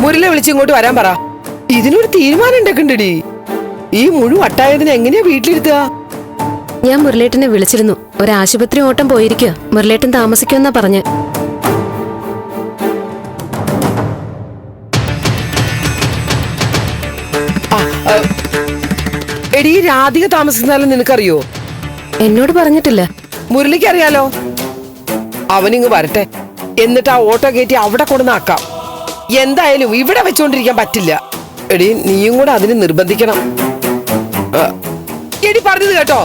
മുരളെ വിളിച്ചിങ്ങോട്ട് വരാൻ പറ. ഇതിനൊരു തീരുമാനം ഉണ്ടാക്കണ്ടടി. ഈ മുഴുവൻ വട്ടായതിനെ എങ്ങനെയാ വീട്ടിലിരുത്തുക? ഞാൻ മുരളേട്ടനെ വിളിച്ചിരുന്നു. ഒരു ആശുപത്രി ഓട്ടം പോയിരിക്കുക. മുരളേട്ടൻ താമസിക്കുമെന്നാ പറഞ്ഞ്. എടി, രാധിക താമസിക്കുന്നാലും നിനക്കറിയോ? എന്നോട് പറഞ്ഞിട്ടില്ല. മുരളിക്ക് അറിയാലോ. അവനിങ്ങ് വരട്ടെ, എന്നിട്ട് ആ ഓട്ടോ കയറ്റി അവിടെ കൊണ്ടുവന്നാക്കാം. എന്തായാലും ഇവിടെ വെച്ചോണ്ടിരിക്കാൻ പറ്റില്ല. എടി, നീയും കൂടെ അതിന് നിർബന്ധിക്കണം. എടി, പറഞ്ഞത് കേട്ടോ?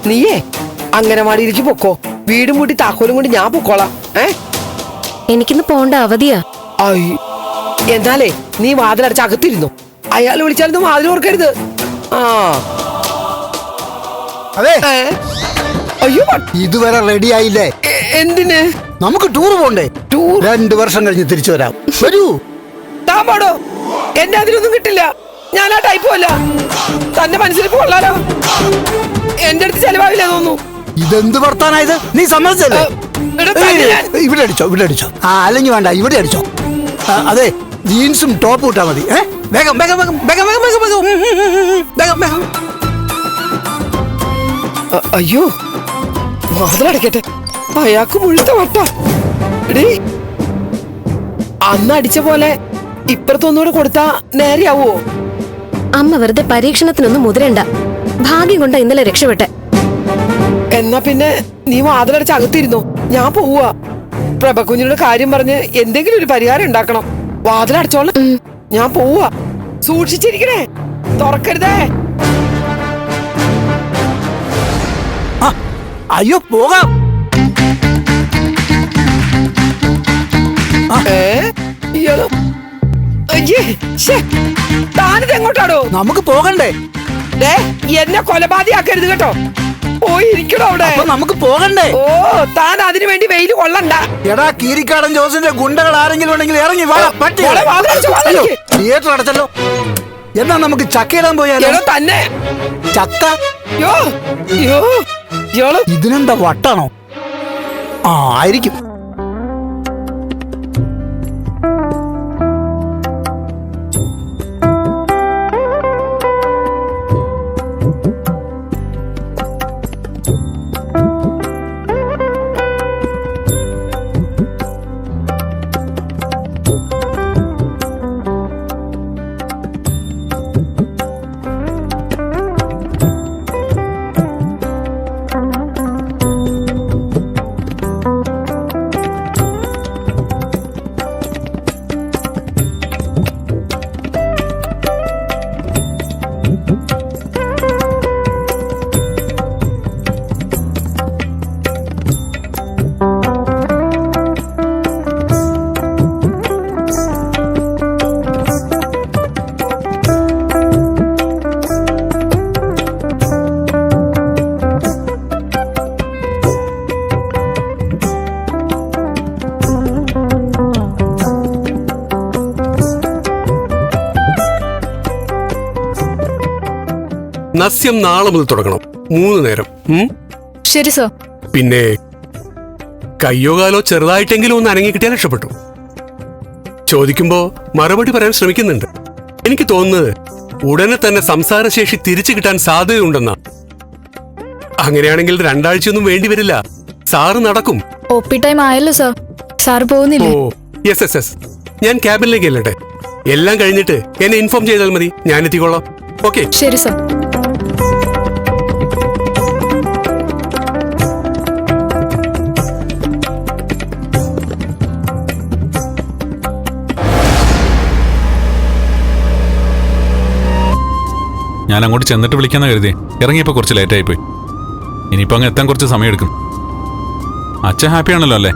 നീയേ അംഗനവാടിയിലേക്ക് പൊക്കോ. വീടും കൂട്ടി താക്കോലും കൊണ്ട് ഞാൻ പൊക്കോളാം. എനിക്കിന്ന് പോണ്ട അവധിയാ. എന്നാലേ നീ വാതിലടച്ച് അകത്തിരുന്നു. അയാൾ വിളിച്ചാലൊന്നും വാതിൽ ഓർക്കരുത്. അതെ, അയ്യോ, ഇതുവരെ റെഡി ആയില്ലേ? എന്തിന്? നമുക്ക് ടൂർ പോണ്ടേ? 2 വർഷം കഴിഞ്ഞ് തിരിച്ചു വരാം. വരൂ. താൻ പാടോ? എന്നെ അതിനൊന്നും കിട്ടില്ല. ഞാൻ ആ ടൈപ്പും അല്ല. തന്റെ മനസ്സിലേക്ക് കൊള്ളാലോ. എന്റെ അടുത്ത് ചെലവാവില്ല തോന്നുന്നു. ഇതെന്ത് വർത്താനായത്? നീ സമ്മതിച്ചല്ലേ? ഇവിടെ അടിച്ചോ, ഇവിടെ അടിച്ചോ. അല്ലെങ്കിൽ വേണ്ട, ഇവിടെ അടിച്ചോ. അതെ, ജീൻസും ടോപ്പ് ഇട്ടാ മതി. വേഗം വേഗം വേഗം വേഗം വേഗം വേഗം വേഗം വേഗം. അയ്യോ, വാതിലടക്കട്ടെ. അയാൾക്ക് മുഴുത്ത വട്ട. അന്ന് അടിച്ച പോലെ ഇപ്പുറത്തൊന്നുകൂടെ കൊടുത്താ നേരെയാവോ? അമ്മ വെറുതെ പരീക്ഷണത്തിനൊന്നും മുതിരണ്ട. ഭാഗ്യം കൊണ്ട് ഇന്നലെ രക്ഷപ്പെട്ടെ. എന്നാ പിന്നെ നീ വാതിലടച്ച് അകത്തിരുന്നോ. ഞാൻ പോവാ. പ്രഭകുഞ്ഞിയുടെ കാര്യം പറഞ്ഞ് എന്തെങ്കിലും ഒരു പരിഹാരം ഉണ്ടാക്കണം. വാതിലടച്ചോളാം. ഞാൻ പോവാ. സൂക്ഷിച്ചിരിക്കണേ, തുറക്കരുതേ. അയ്യോ, പോകാം. താനിത് എങ്ങോട്ടാടോ? നമുക്ക് പോകണ്ടേ? എന്നെ കൊലപാതകയാക്കരുത് കേട്ടോ. പോയിരിക്കണോ അവിടെ? നമുക്ക് പോകണ്ടേ? ഓ, താൻ അതിനു വേണ്ടി വെയിൽ കൊള്ളണ്ട. എടാ, കീരിക്കാടൻ ജോസിന്റെ ഗുണ്ടകൾ ആരെങ്കിലും ഉണ്ടെങ്കിൽ ഇറങ്ങി വാ. തിയേറ്റർ അടച്ചല്ലോ. എന്നാ നമുക്ക് ചക്കയിടാൻ പോയാലോ? തന്നെ ചക്ക. ഇതിനെന്താ വട്ടാണോ? ആയിരിക്കും. നസ്യം നാളെ മുതൽ തുടങ്ങണം. 3 നേരം. ശരി സർ. പിന്നെ കയ്യോ കാലോ ചെറുതായിട്ടെങ്കിലും ഒന്ന് അനങ്ങി കിട്ടിയാൽ രക്ഷപ്പെട്ടു. ചോദിക്കുമ്പോ മറുപടി പറയാൻ ശ്രമിക്കുന്നുണ്ട്. എനിക്ക് തോന്നുന്നത് ഉടനെ തന്നെ സംസാരശേഷി തിരിച്ചു കിട്ടാൻ സാധ്യതയുണ്ടെന്നാ. അങ്ങനെയാണെങ്കിൽ 2 ആഴ്ചയൊന്നും വേണ്ടി വരില്ല. സാറ് നടക്കും. ഒപ്പി ടൈം ആയല്ലോ സർ. സാറ് പോകുന്നില്ലേ? ഓ, യെസ്. ഞാൻ ക്യാബിനിലേക്ക് അല്ലട്ടെ. എല്ലാം കഴിഞ്ഞിട്ട് എന്നെ ഇൻഫോം ചെയ്താൽ മതി. ഞാൻ എത്തിക്കോളാം. ഓക്കെ? ശരി സർ. ഞാൻ അങ്ങോട്ട് ചെന്നിട്ട് വിളിക്കാന്ന് കരുതി. ഇറങ്ങിയപ്പോ കുറച്ച് ലേറ്റായി പോയി. ഇനിയിപ്പോ അങ്ങ് എത്താൻ കുറച്ച് സമയം എടുക്കും. അച്ഛൻ ഹാപ്പിയാണല്ലോ അല്ലേ?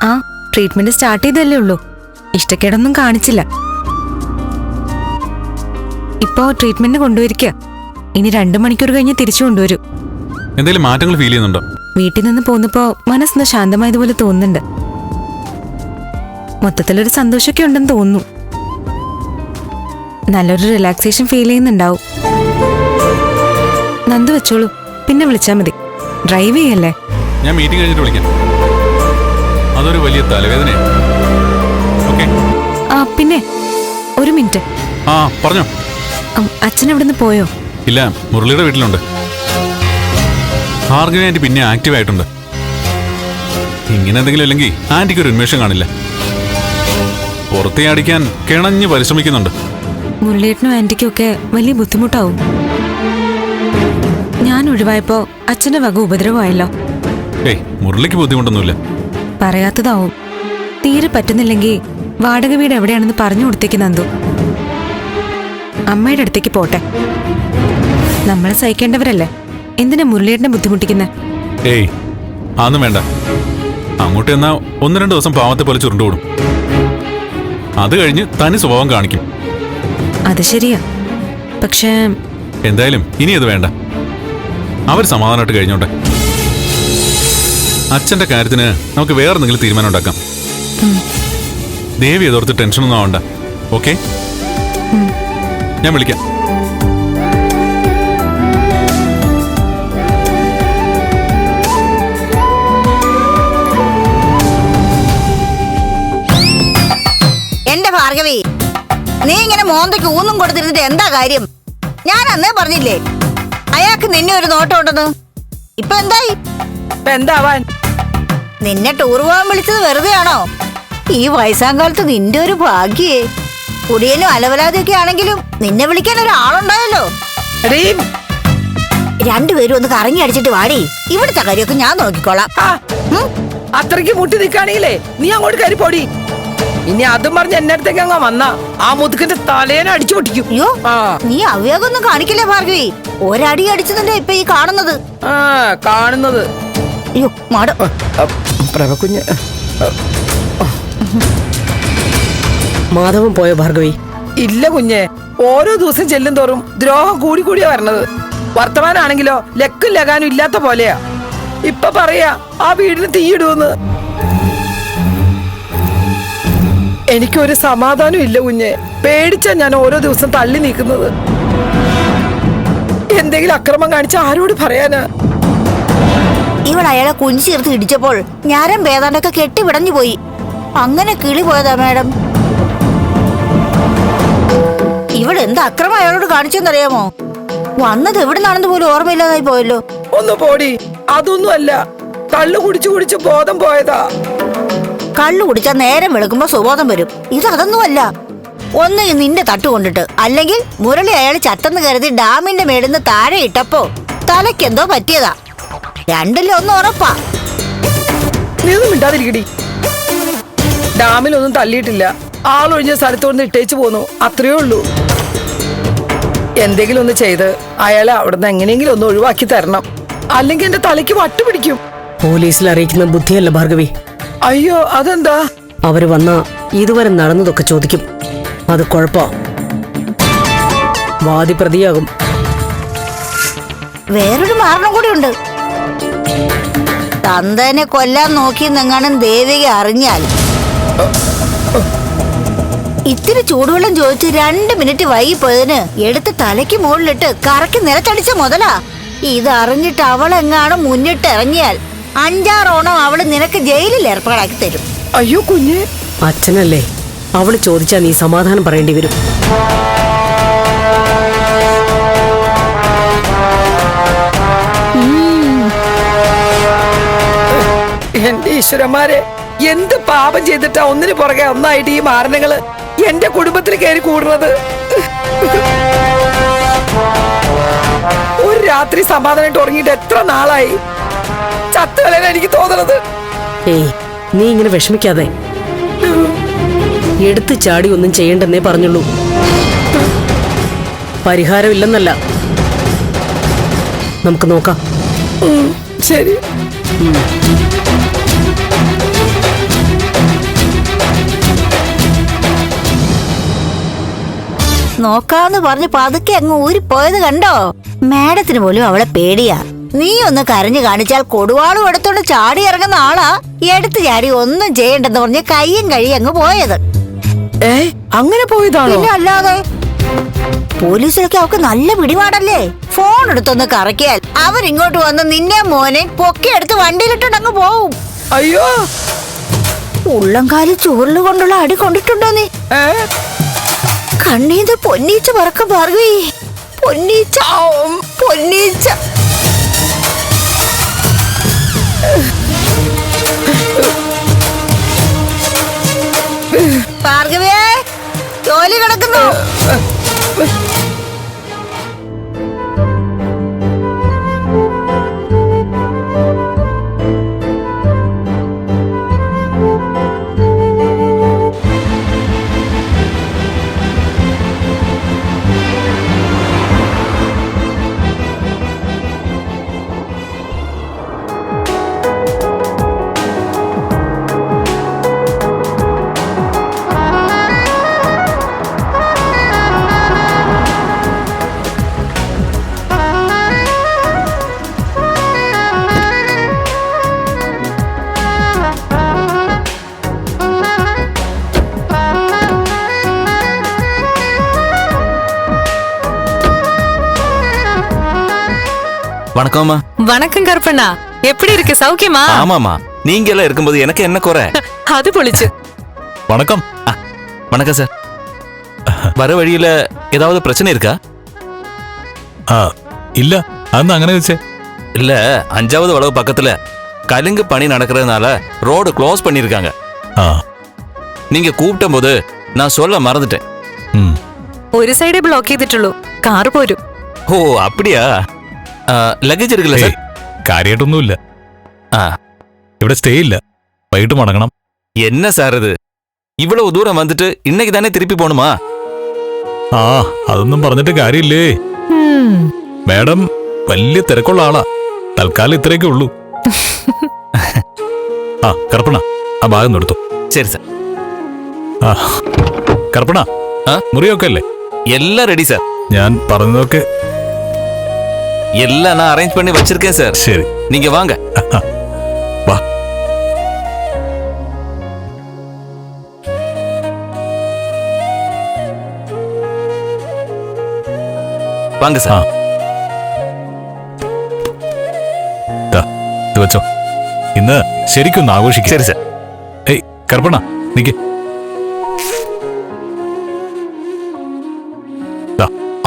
ആ, ട്രീറ്റ്മെന്റ് സ്റ്റാർട്ട് ചെയ്തല്ലേ ഉള്ളൂ. ഇഷ്ടക്കേടൊന്നും കാണിച്ചില്ല. ഇപ്പോ ട്രീറ്റ്മെന്റ് കൊണ്ടുവരിക. ഇനി 2 മണിക്കൂർ കഴിഞ്ഞ് തിരിച്ചു കൊണ്ടുവരും. എന്തെങ്കിലും മാറ്റങ്ങൾ ഫീൽ ചെയ്യുന്നുണ്ടോ? വീട്ടിൽ നിന്ന് പോന്നപ്പോ മനസ്സൊന്ന് ശാന്തമായതുപോലെ തോന്നുന്നുണ്ട്. മൊത്തത്തിലൊരു സന്തോഷമൊക്കെ ഉണ്ടെന്ന് തോന്നുന്നു. നല്ലൊരു റിലാക്സേഷൻ ഫീൽ ചെയ്യുന്നുണ്ടാവും. നന്ദു വെച്ചോളൂ, പിന്നെ വിളിച്ചാ മതി. ഡ്രൈവ് ചെയ്യല്ലേ? ഞാൻ മീറ്റിംഗ് കഴിഞ്ഞിട്ട് വിളിക്കാം. അതൊരു വലിയ തലവേദനയാണ്. പിന്നെ ഒരു മിനിറ്റ്. ആ പറഞ്ഞോ. അച്ഛൻ എവിടുന്ന് പോയോ? ഇല്ല, മുരളിയുടെ വീട്ടിലുണ്ട്. ഭാർഗവി ആന്റി പിന്നെ ആക്റ്റീവ് ആയിട്ടുണ്ട്. ഇങ്ങനെ എന്തെങ്കിലും അല്ലെങ്കിൽ ആന്റിക്ക് ഒരു ഉന്മേഷം കാണില്ല. പുറത്തേ അടിക്കാൻ കിണഞ്ഞ് പരിശ്രമിക്കുന്നുണ്ട്. മുരളിയേട്ടനും ആന്റിക്കും ഒക്കെ വലിയ ബുദ്ധിമുട്ടാവും. ഞാൻ ഒഴിവായപ്പോ അച്ഛന്റെ വക ഉപദ്രവമായല്ലോ. ഏയ്, മുരളിക്ക് ബുദ്ധിമുട്ടൊന്നുമില്ല. പറയാത്തതാവും. തീരെ പറ്റുന്നില്ലെങ്കിൽ വാടക വീട് എവിടെയാണെന്ന് പറഞ്ഞു കൊടുത്തേക്ക് നന്ദു. അമ്മയുടെ അടുത്തേക്ക് പോട്ടെ. നമ്മളെ സഹിക്കേണ്ടവരല്ലേ, എന്തിനാ മുരളിയേട്ടനെ ബുദ്ധിമുട്ടിക്കുന്നെ? ഏയ്, അതൊന്നും വേണ്ട. അങ്ങോട്ട് എന്നാ 1-2 ദിവസം പാവത്തെ പോലെ ചുരുണ്ടുകൂടും. അത് കഴിഞ്ഞ് തനി സ്വഭാവം കാണിക്കും. അത് ശരിയാ. പക്ഷേ എന്തായാലും ഇനി അത് വേണ്ട. അവർ സമാധാനമായിട്ട് കഴിഞ്ഞോട്ടെ. അച്ഛന്റെ കാര്യത്തിന് നമുക്ക് വേറെ എന്തെങ്കിലും തീരുമാനം ഉണ്ടാക്കാം. ദേവി അതോർത്ത് ടെൻഷനൊന്നും ആവണ്ട. ഓക്കെ, ഞാൻ വിളിക്കാം. എന്റെ ഭാർഗവി, നീ ഇങ്ങനെ മോന്തയ്ക്ക് ഊന്നും കൊടുത്തിരുന്നിട്ട് എന്താ കാര്യം? ഞാൻ അന്നേ പറഞ്ഞില്ലേ അയാൾക്ക് നിന്നെ ഒരു നോട്ടം ഉണ്ടെന്ന്. ഇപ്പൊ എന്തായി? എന്താവാൻ? നിന്നെ ടൂർ പോകാൻ വിളിച്ചത് വെറുതെ ആണോ? ഈ വയസ്സാം കാലത്ത് നിന്റെ ഒരു ഭാഗ്യേ. കുടിയനും അലവലാതിയൊക്കെ ആണെങ്കിലും നിന്നെ വിളിക്കാൻ ഒരാളുണ്ടായല്ലോ. എടീ, രണ്ടുപേരും ഒന്ന് കറങ്ങി അടിച്ചിട്ട് വാടി. ഇവിടുത്തെ കാര്യമൊക്കെ ഞാൻ നോക്കിക്കോളാം. അത്രയ്ക്ക് മുട്ടി നിൽക്കുകയാണെങ്കിലേ നീ അങ്ങോട്ട് കയറി പോടി. ഇനി അതും പറഞ്ഞ് എന്നെ അടുത്തേക്ക് അങ്ങ് വന്ന ആ മുതുക്കിന്റെ തലേനെ അടിച്ചു പൊട്ടിക്കും. അയ്യോ, നീ അവ്യാഗൊന്നും കാണിക്കില്ലേ ഭാർഗവി? ഒരടി അടിച്ചതിന്റെ ഇപ്പൊ ഈ കാണുന്നത്. കാണുന്നത്. അയ്യോ മാട. പ്രഭകുഞ്ഞ് മാധവൻ പോയോ ഭാർഗവി? ഇല്ല കുഞ്ഞെ, ഓരോ ദിവസം ചെല്ലും തോറും ദ്രോഹം കൂടി കൂടിയാ വരണത്. വർത്തമാനാണെങ്കിലോ ലക്കും ലഗാനും ഇല്ലാത്ത പോലെയാ. ഇപ്പൊ പറയാ ആ വീടിന് തീയിടുമെന്ന്. എനിക്കൊരു സമാധാനം ഇല്ല കുഞ്ഞെ. പേടിച്ചാ ഞാൻ ഓരോ ദിവസം തള്ളി നീക്കുന്നത്. എന്തെങ്കിലും അക്രമം കാണിച്ച ആരോട് പറയാനാ? ഇവൾ അയാളെ കുഞ്ചിർത്ത് ഇടിച്ചപ്പോൾ ഞാനും വേദാണ്ടൊക്കെ കെട്ടിവിടഞ്ഞു പോയി. അങ്ങനെ കിളി പോയതാ മാഡം. ഇവൾ എന്ത് അക്രമം അയാളോട് കാണിച്ചെന്നറിയാമോ? വന്നത് എവിടുന്നാണെന്ന് പോലും ഓർമ്മയില്ലാതായി പോയല്ലോ. ഒന്ന് പോടി. അതൊന്നും അല്ല, കള്ളു കുടിച്ചു കുടിച്ച് ബോധം പോയതാ. കള്ളു കുടിച്ചാൽ നേരം വെളുക്കുമ്പോ സുബോധം വരും. ഇതതൊന്നുമല്ല. ഒന്ന് നിന്റെ തട്ടുകൊണ്ടിട്ട്, അല്ലെങ്കിൽ മുരളി അയാൾ ചത്തെന്ന് കരുതി ഡാമിന്റെ മേടുന്ന് താഴെ ഇട്ടപ്പോ തലക്കെന്തോ പറ്റിയതാ. രണ്ടിലും ഒന്നും ഉറപ്പാ. നീ ഒന്നും മിണ്ടാതിരിക്കടി. ഡാമിലൊന്നും തള്ളിയിട്ടില്ല. ആളൊഴിഞ്ഞ സ്ഥലത്തോന്ന് ഇട്ടേച്ചു പോന്നു, അത്രയേ ഉള്ളൂ. എന്തെങ്കിലും ഒന്ന് ചെയ്ത് അയാളെ അവിടുന്ന് എങ്ങനെയെങ്കിലും ഒന്ന് ഒഴിവാക്കി തരണം. അല്ലെങ്കിൽ എന്റെ തലയ്ക്ക് വട്ടുപിടിക്കും. പോലീസിൽ അറിയിക്കുന്ന ബുദ്ധിയല്ല ഭാർഗവി. അയ്യോ, അതെന്താ? അവര് വന്നാ ഇതുവരെ നടന്നതൊക്കെ ചോദിക്കും. അത് കുഴപ്പാ. വാദി പ്രതിയാകും. വേറൊരു മാരണം കൂടി ഉണ്ട്. തന്തനെ കൊല്ലാൻ നോക്കിയെന്നെങ്ങാനും ദേവിക അറിഞ്ഞാൽ ഇത്തിരി ചൂടുവെള്ളം ചോദിച്ച് 2 മിനിറ്റ് വൈകിപ്പോയതിന് എടുത്ത് തലയ്ക്ക് മുകളിലിട്ട് കറക്കി നിലത്തടിച്ച മുതലാ. ഇതറിഞ്ഞിട്ട് അവളെങ്ങാനും മുന്നിട്ട് ഇറങ്ങിയാൽ 5-6 ഓണം അവള് നിനക്ക് ജയിലിൽ ഏർപ്പാടാക്കി തരും. അയ്യോ കുഞ്ഞ്, അച്ഛനല്ലേ, അവള് ചോദിച്ചാ നീ സമാധാനം പറയേണ്ടി വരും. എന്റെ ഈശ്വരന്മാരെ, എന്ത് പാപം ചെയ്തിട്ടാ ഒന്നിനു പുറകെ ഒന്നായിട്ട് ഈ മാരണങ്ങള് എന്റെ കുടുംബത്തിൽ കയറി കൂടുന്നത്? ഒരു രാത്രി സമാധാനമായിട്ട് ഉറങ്ങിയിട്ട് എത്ര നാളായി. ചത്തുകളയാൻ എനിക്ക് തോന്നണത്. ഏയ്, നീ ഇങ്ങനെ വിഷമിക്കാതെ. എടുത്തു ചാടി ഒന്നും ചെയ്യണ്ടെന്നേ പറഞ്ഞുള്ളൂ. പരിഹാരമില്ലെന്നല്ല. നമുക്ക് നോക്കാം. ശരി. നോക്കാന്ന് പറഞ്ഞ് പതുക്കെ അങ്ങ് ഊരിപ്പോയത് കണ്ടോ? മാഡത്തിന് പോലും അവളെ പേടിയാ. നീ ഒന്ന് കരഞ്ഞു കാണിച്ചാൽ കൊടുവാളും എടുത്തോണ്ട് ചാടി ഇറങ്ങുന്ന ആളാ. എടുത്തു ചാടി ഒന്നും ചെയ്യണ്ടെന്ന് പറഞ്ഞ് കയ്യും കഴിയും അങ്ങ് പോയത്. അങ്ങനെ പോയതാണോ? പിന്നെ അല്ലാതെ. പോലീസിലൊക്കെ അവക്ക് നല്ല പിടിപാടല്ലേ. ഫോൺ എടുത്തൊന്ന് കറക്കിയാൽ അവരിങ്ങോട്ട് വന്ന് നിന്നെ മോനെ പൊക്കി എടുത്ത് വണ്ടിയിലിട്ടുണ്ട് അങ്ങ് പോവും. അയ്യോ, ഉള്ളംകാലി ചൂരല് കൊണ്ടുള്ള അടി കൊണ്ടിട്ടുണ്ടോ നീ? കണ്ണീന്ന് പൊന്നീച്ച പറക്കം ഭാർഗവി. പൊന്നീച്ച പൊന്നീച്ച. ഭാർഗവിയെ, ജോലി കിടക്കുന്നു. வணக்கம்மா. வணக்கம் கருப்பண்ணா, எப்படி இருக்கு? சௌக்கியமா? ஆமாமா, நீங்க எல்லாம் இருக்கும்போது எனக்கு என்ன குறை? அது பொழிச்சு. வணக்கம். வணக்கம் சார். வர வழியில ஏதாவது பிரச்சனை இருக்கா? இல்ல, அது അങ്ങനെ വെച്ചേ. இல்ல, 5வது வளவு பக்கத்துல கலுங்கு பணி நடக்கிறதுனால ரோடு க்ளோஸ் பண்ணிருக்காங்க. நீங்க கூப்பிட்ட போது நான் சொல்ல மறந்துட்டேன். ഒരു സൈഡേ ബ്ലോക്ക് ചെയ്തിട്ടുള്ളൂ, കാർ പോരും. ஓ அப்படியா? ലഗേജ് എടുക്കില്ല സാർ? കാര്യമായിട്ടൊന്നുമില്ല. ഇവിടെ സ്റ്റേ ഇല്ല, വൈകിട്ട് മടങ്ങണം. என்ன சார் இது? இவ்வளவு தூரம் வந்துட்டு இன்னைக்கு தானே திருப்பி போணுமா? അതൊന്നും പറഞ്ഞിട്ട് കാര്യമില്ലേ. മാഡം വലിയ തിരക്കുള്ള ആളാ, തൽക്കാലം ഇത്രയൊക്കെ ഉള്ളൂ. കറുപ്പണ, ആ ഭാഗം എടുത്തു. ശരി സാർ. കറുപ്പണ, മുറിയൊക്കെ അല്ലേ? എല്ലാം ரெடி சார். ഞാൻ പറഞ്ഞതൊക്കെ எல்லாம் நான் அரேஞ்ச் பண்ணி வச்சிருக்கேன் சார். சரி, நீங்க வாங்க. வா. வாங்க சார். ഇത് വെച്ചോ, ഇന്ന് ശരിക്കും ഒന്ന് ആഘോഷിക്കും. ശരി സാർ. ഏയ് കറുപ്പണ, നിക്ക്.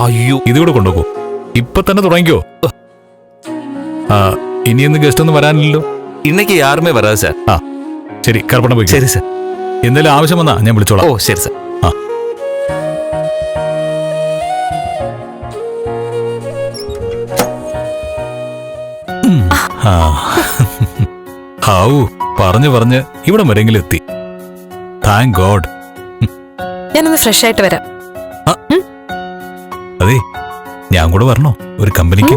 അയ്യോ, ഇതുകൂടെ കൊണ്ടുപോകൂ. ഇപ്പൊ തന്നെ തുടങ്ങിക്കോ. ഇനിയൊന്നും ഗസ്റ്റ് ഒന്നും വരാനില്ലല്ലോ. இன்னைக்கு யாருமே வராது சார். ശരി, കറുപ്പണ പോയി. ശരി സാർ. എന്തെങ്കിലും ആവശ്യം വന്നാ ഞാൻ വിളിച്ചോളാം. ഓ ശരി സാർ. ഹാവു, പറഞ്ഞു പറഞ്ഞ് ഇവിടം വരെങ്കിലും എത്തി. Thank God. ഞാനൊന്ന് ഫ്രഷ് ആയിട്ട് വരാം. അതെ, ഞാൻ കൂടെ വരണോ ഒരു കമ്പനിക്ക്?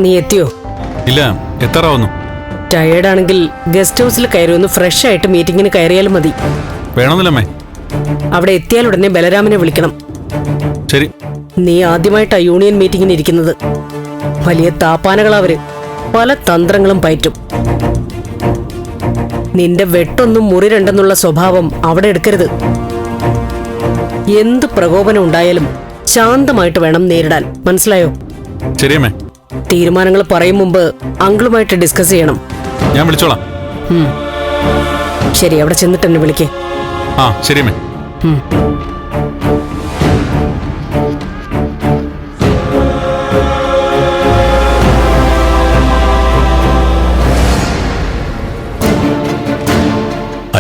നീ എത്തിയോ? ഇല്ല, എത്താറാവുന്നു. ടയേർഡാണെങ്കിൽ ഗസ്റ്റ് ഹൗസിൽ കയറി ഒന്ന് ഫ്രഷ് ആയിട്ട് മീറ്റിങ്ങിന് കയറിയാലും മതി. വേണമെന്നില്ലമ്മേ. അവിടെ എത്തിയാൽ ഉടനെ ബലരാമനെ വിളിക്കണം. ശരി. നീ ആദ്യമായിട്ടാ യൂണിയൻ മീറ്റിങ്ങിന് ഇരിക്കുന്നത്. വലിയ താപ്പാനകളവര്, പല തന്ത്രങ്ങളും പയറ്റും. നിന്റെ വെട്ടൊന്നും മുറി രണ്ടെന്നുള്ള സ്വഭാവം അവിടെ എടുക്കരുത്. എന്ത് പ്രകോപനം ഉണ്ടായാലും ശാന്തമായിട്ട് വേണം നേരിടാൻ, മനസ്സിലായോ? ശരിയമ്മേ. തീരുമാനങ്ങൾ പറയും മുമ്പ് അങ്കിളുമായിട്ട് ഡിസ്കസ് ചെയ്യണം. ഞാൻ വിളിച്ചോളാം. ശരി, അവിടെ ചെന്നിട്ട് എന്നെ വിളിക്കേ. ശരിയമ്മേ.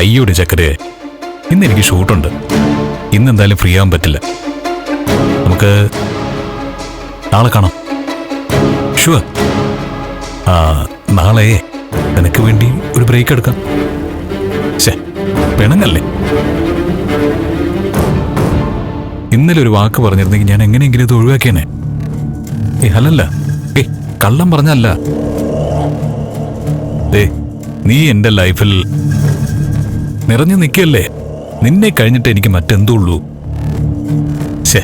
അയ്യോടെ ചക്കരേ, ഇന്ന് എനിക്ക് ഷൂട്ടുണ്ട്. ഇന്ന് എന്തായാലും ഫ്രീ ആവാൻ പറ്റില്ല. നമുക്ക് നാളെ കാണാം. ഷുവർ. നാളെ നിനക്ക് വേണ്ടി ഒരു ബ്രേക്ക് എടുക്കാം. പെണങ്ങല്ലേ? ഇന്നലെ ഒരു വാക്ക് പറഞ്ഞിരുന്നെങ്കിൽ ഞാൻ എങ്ങനെയെങ്കിലും ഇത് ഒഴിവാക്കിയേനെ. അല്ലല്ല, കള്ളം പറഞ്ഞല്ല. ദേ, നീ എന്റെ ലൈഫിൽ നിറഞ്ഞു നിൽക്കല്ലേ. നിന്നെ കഴിഞ്ഞിട്ട് എനിക്ക് മറ്റെന്തുള്ളൂ. ശേ,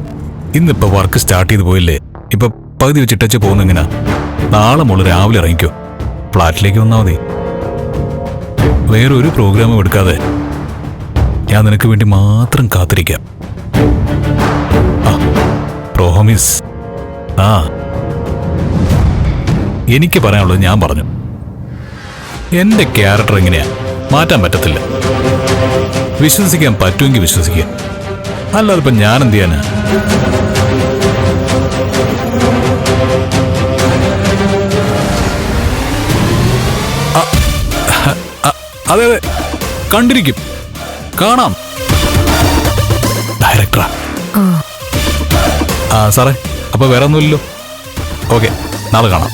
ഇന്നിപ്പോ വർക്ക് സ്റ്റാർട്ട് ചെയ്ത് പോയില്ലേ. ഇപ്പൊ പകുതി വെച്ചിട്ടച്ച് പോകുന്നെങ്ങനാ. നാളെ മോള് രാവിലെ ഇറങ്ങിക്കോ, ഫ്ലാറ്റിലേക്ക് വന്നാ മതി. വേറൊരു പ്രോഗ്രാമും എടുക്കാതെ ഞാൻ നിനക്ക് വേണ്ടി മാത്രം കാത്തിരിക്കാം. പ്രോമിസ്. എനിക്ക് പറയാനുള്ളത് ഞാൻ പറഞ്ഞു. എന്റെ ക്യാരക്ടർ എങ്ങനെയാ മാറ്റാൻ പറ്റത്തില്ല. വിശ്വസിക്കാൻ പറ്റുമെങ്കിൽ വിശ്വസിക്കുക, അല്ലാതെ ഇപ്പൊ ഞാൻ എന്ത് ചെയ്യാനാ? അതെ അതെ, കണ്ടിരിക്കും, കാണാം. ഡയറക്ടറാ. സാറേ, അപ്പൊ വേറെ ഒന്നുമില്ലല്ലോ. ഓക്കെ, നാളെ കാണാം.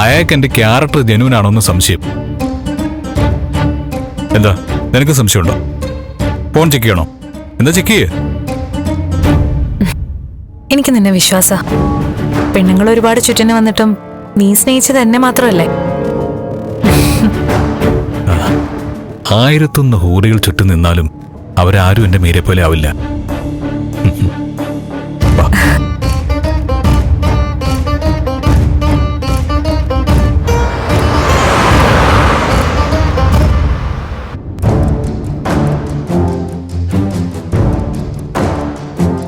അയാൾക്ക് എന്റെ ക്യാരക്ടർ ജെന്യൂൻ ആണോന്ന് സംശയം. എന്താ, നിനക്ക് സംശയമുണ്ടോ? ഫോൺ ചെക്ക് ചെയ്യണോ? എന്താ ചെക്ക് ചെയ്യേ? എനിക്ക് നിന്നെ വിശ്വാസ. പെണ്ണുങ്ങൾ ഒരുപാട് ചുറ്റിന് വന്നിട്ടും നീ സ്നേഹിച്ചത് എന്നെ മാത്രമല്ലേ? 1001 ഹൂറികൾ ചുറ്റും നിന്നാലും അവരാരും എന്റെ മീരെ പോലെ ആവില്ല.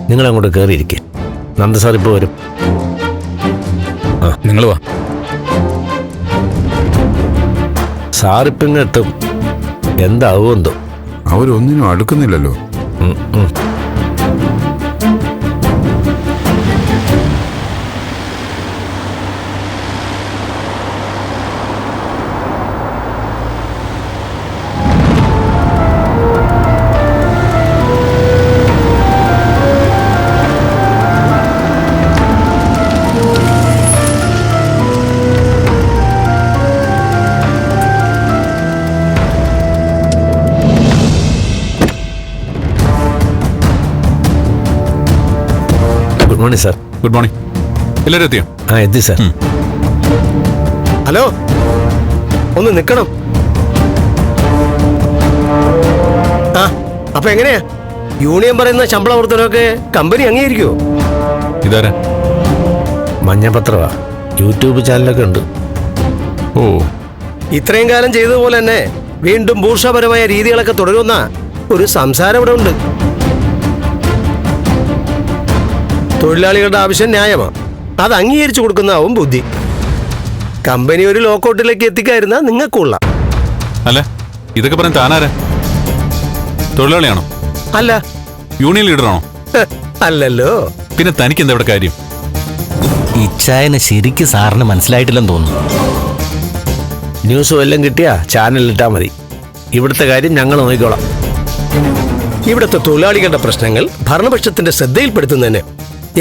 നിങ്ങൾ അങ്ങോട്ട് കയറിയിരിക്കെ. നന്ദ സാർ ഇപ്പോൾ വരും. നിങ്ങൾ വാ. സാറിപ്പിങ് എത്തും. എന്താവും എന്തോ. അവരൊന്നിനും അടുക്കുന്നില്ലല്ലോ. Good morning sir. Good morning. എല്ലാവരും എത്തിയോ? എത്തി സാർ. ഹലോ, ഒന്ന് നിൽക്കണം. അപ്പൊ എങ്ങനെയാ യൂണിയൻ പറയുന്ന ശമ്പള വർധനമൊക്കെ കമ്പനി അംഗീകരിക്കുമോ? ഇതാരാ? മഞ്ഞപത്രവാ, യൂട്യൂബ് ചാനലൊക്കെ ഉണ്ട്. ഓ, ഇത്രയും കാലം ചെയ്തതുപോലെ തന്നെ വീണ്ടും ബൂർഷപരമായ രീതികളൊക്കെ തുടരുന്ന ഒരു സംസാരം ഇവിടെ ഉണ്ട്. തൊഴിലാളികളുടെ ആവശ്യം ന്യായമാണ്, അത് അംഗീകരിച്ചു കൊടുക്കുന്നതാവും ബുദ്ധി. കമ്പനി ഒരു ലോക്കൗട്ടിലേക്ക് എത്തിക്കായിരുന്ന നിങ്ങൾക്കുള്ള. അല്ല, ഇതൊക്കെ പറഞ്ഞ താനാരാ? തൊഴിലാളിയാണോ? അല്ല. യൂണിയൻ ലീഡറാണോ? അല്ലല്ലോ. പിന്നെ തനിക്ക് എന്താ ഇവിടെ കാര്യം? ഇച്ചായനെ ശരിക്ക് സാറിന് മനസ്സിലായിട്ടില്ലെന്ന് തോന്നുന്നു. ന്യൂസ് വല്ലതും കിട്ടിയാ ചാനലിലിട്ടാ മതി. ഇവിടുത്തെ കാര്യം ഞങ്ങൾ നോക്കിക്കോളാം. ഇവിടുത്തെ തൊഴിലാളികളുടെ പ്രശ്നങ്ങൾ ഭരണപക്ഷത്തിന്റെ ശ്രദ്ധയിൽപ്പെടുത്തുന്നതിന്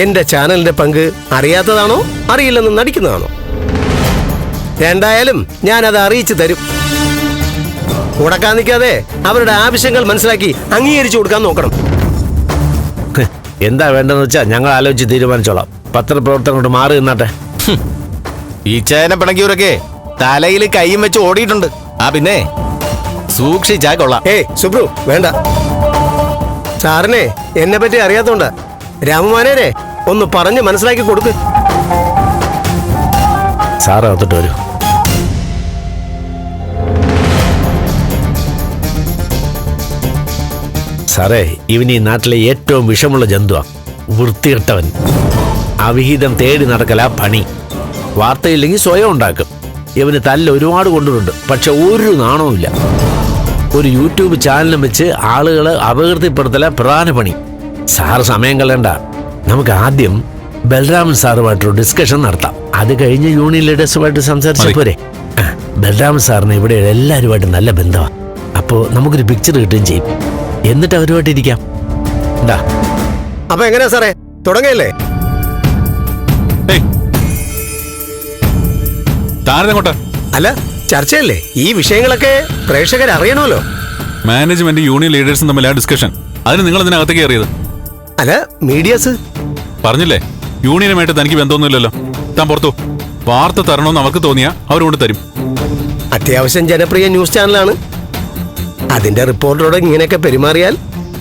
എന്റെ ചാനലിന്റെ പങ്ക് അറിയാത്തതാണോ അറിയില്ലെന്ന് നടിക്കുന്നതാണോ? എന്തായാലും ഞാനത് അറിയിച്ചു തരും. ഉടക്കാൻ നിൽക്കാതെ അവരുടെ ആവശ്യങ്ങൾ മനസ്സിലാക്കി അംഗീകരിച്ചു കൊടുക്കാൻ നോക്കണം. എന്താ വേണ്ടെന്ന് വെച്ചാൽ ഞങ്ങൾ ആലോചിച്ച് തീരുമാനിച്ചോളാം. പത്രപ്രവർത്തകരോട് മാറി നിന്നാട്ടെ. ഈ ചേന പിണക്കിയവരൊക്കെ തലയിൽ കൈയും വെച്ച് ഓടിയിട്ടുണ്ട്. പിന്നെ സൂക്ഷിച്ചാ കൊള്ളാം. സുബ്രു, വേണ്ട. സാറിനെ എന്നെ പറ്റി അറിയാത്തോണ്ട. രാമമാനേരെ ഒന്ന് പറഞ്ഞ് മനസ്സിലാക്കി കൊടുക്ക്. സാറ് അകത്തോട്ട് വരൂ. സാറേ, ഇവൻ ഈ നാട്ടിലെ ഏറ്റവും വിഷമുള്ള ജന്തുവാ. വൃത്തികെട്ടവൻ. അവിഹിതം തേടി നടക്കലാ പണി. വാർത്തയില്ലെങ്കിൽ സ്വയം ഉണ്ടാക്കും. ഇവന് തല്ല് ഒരുപാട് കൊണ്ടുണ്ട്, പക്ഷെ ഒരു നാണവുമില്ല. ഒരു യൂട്യൂബ് ചാനലും വെച്ച് ആളുകളെ അപകീർത്തിപ്പെടുത്തല പ്രധാന പണി. സാറ് സമയം കളയണ്ട. നമുക്ക് ആദ്യം ബൽരാമൻ സാറുമായിട്ടൊരു ഡിസ്കഷൻ നടത്താം. അത് കഴിഞ്ഞ് യൂണിയൻ ലീഡേഴ്സുമായിട്ട് സംസാരിച്ച പോരെ. ബൽരാമൻ സാറിന് ഇവിടെ എല്ലാവരുമായിട്ട് നല്ല ബന്ധമാണ്. അപ്പോൾ നമുക്കൊരു പിക്ചർ കിട്ടുകയും ചെയ്യും. എന്നിട്ട് അവരുമായിട്ട് ഇരിക്കാം. എന്താ? അപ്പൊ എങ്ങനെയാ സാറേ, തുടങ്ങല്ലേ? അല്ല, ചർച്ചയല്ലേ? ഈ വിഷയങ്ങളൊക്കെ പ്രേക്ഷകർ അറിയണമല്ലോ. മാനേജ്മെന്റ് യൂണിയൻ ലീഡേഴ്സും തമ്മിൽ ആ ഡിസ്കഷൻ. അതിന് നിങ്ങൾ ഇതിനകത്തേക്ക് കയറിയത്? അല്ല, മീഡിയസ് പറഞ്ഞില്ലേ യൂണിയനുമായിട്ട് തനിക്ക് ബന്ധമൊന്നുമില്ലല്ലോ. താൻ പുറത്തു വാർത്ത തരണമെന്ന് അവർക്ക് തോന്നിയാ അവരോട് തരും. അത്യാവശ്യം ജനപ്രിയ ന്യൂസ് ചാനലാണ്. അതിന്റെ റിപ്പോർട്ടറോട് ഇങ്ങനെയൊക്കെ പെരുമാറിയാൽ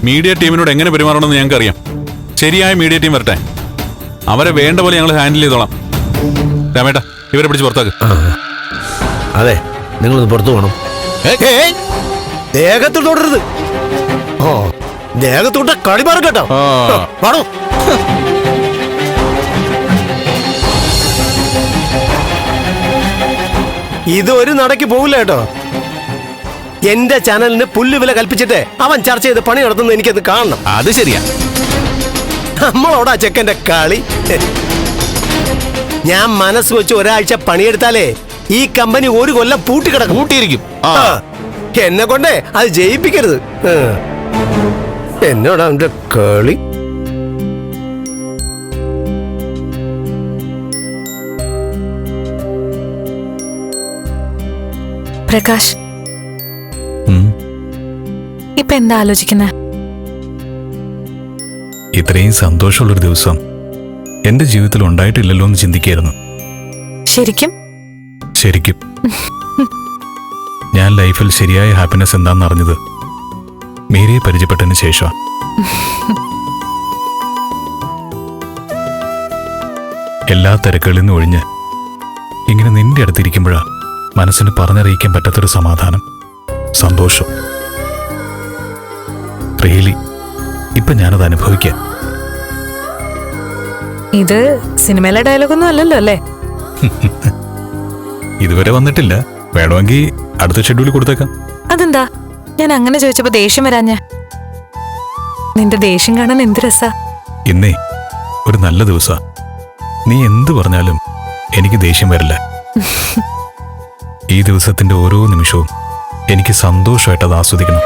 മീഡിയ ടീമിനോട് എങ്ങനെ പെരുമാറണമെന്ന് ഞങ്ങൾക്ക് അറിയാം. ശരിയായ മീഡിയ ടീം വരട്ടെ, അവരെ വേണ്ട പോലെ ഞങ്ങൾ ഹാൻഡിൽ ചെയ്തോളാം. രാമേട്ട, ഇവരെ പിടിച്ച് പുറത്താക്ക്. അതെ, നിങ്ങളൊന്ന് പുറത്തു പോകണം. ദേഹത്ത് തൊടരുത്. ദേഹത്തോട്ട് കളി മാറും കേട്ടോ. പാടോ. ഇതൊരു നടക്ക് പോകില്ല കേട്ടോ. എന്റെ ചാനലിന് പുല്ലുവില കൽപ്പിച്ചിട്ട് അവൻ ചർച്ച ചെയ്ത് പണി നടത്തുന്നത് എനിക്കത് കാണണം. അത് ശരിയാ. നമ്മളോടാ ചെക്കന്റെ കളി. ഞാൻ മനസ്സ് വെച്ച് ഒരാഴ്ച പണിയെടുത്താലേ ഈ കമ്പനി ഒരു കൊല്ലം പൂട്ടിക്കിടക്കും. കൂട്ടിയിരിക്കും. എന്നെ കൊണ്ടേ അത് ജയിപ്പിക്കരുത്. എന്നോടാ അവന്റെ കളി. പ്രകാശ്, ഇപ്പൊ എന്താ ആലോചിക്കുന്നെ? ഇത്രയും സന്തോഷമുള്ളൊരു ദിവസം എന്റെ ജീവിതത്തിൽ ഉണ്ടായിട്ടില്ലല്ലോ എന്ന് ചിന്തിക്കായിരുന്നു. ശരിക്കും ശരിക്കും ഞാൻ ലൈഫിൽ ശരിയായ ഹാപ്പിനെസ് എന്താണെന്ന് അറിഞ്ഞത് മേരിയെ പരിചയപ്പെട്ടതിന് ശേഷം. എല്ലാ തിരക്കുകളിൽ നിന്ന് ഒഴിഞ്ഞ് ഇങ്ങനെ നിന്റെ അടുത്തിരിക്കുമ്പോഴാ മനസ്സിന് പറഞ്ഞറിയിക്കാൻ പറ്റാത്തൊരു സമാധാനം, സന്തോഷം. റിയലി ഇപ്പൊ ഞാനത് അനുഭവിക്കാം. ഇത് സിനിമയിലെ ഡയലോഗൊന്നും അല്ലല്ലോ അല്ലേ? ഇതുവരെ വന്നിട്ടില്ല. വേണമെങ്കിൽ അടുത്ത ഷെഡ്യൂളിൽ കൊടുത്തേക്കാം. അതെന്താ ഞാൻ അങ്ങനെ ചോദിച്ചപ്പോ ദേഷ്യം വരാഞ്ഞ? നിന്റെ ദേഷ്യം കാണാൻ എന്ത് രസാ. ഇന്നേ ഒരു നല്ല ദിവസാ. നീ എന്ത് പറഞ്ഞാലും എനിക്ക് ദേഷ്യം വരില്ല. ഈ ദിവസത്തിന്റെ ഓരോ നിമിഷവും എനിക്ക് സന്തോഷമായിട്ട് അത് ആസ്വദിക്കണം.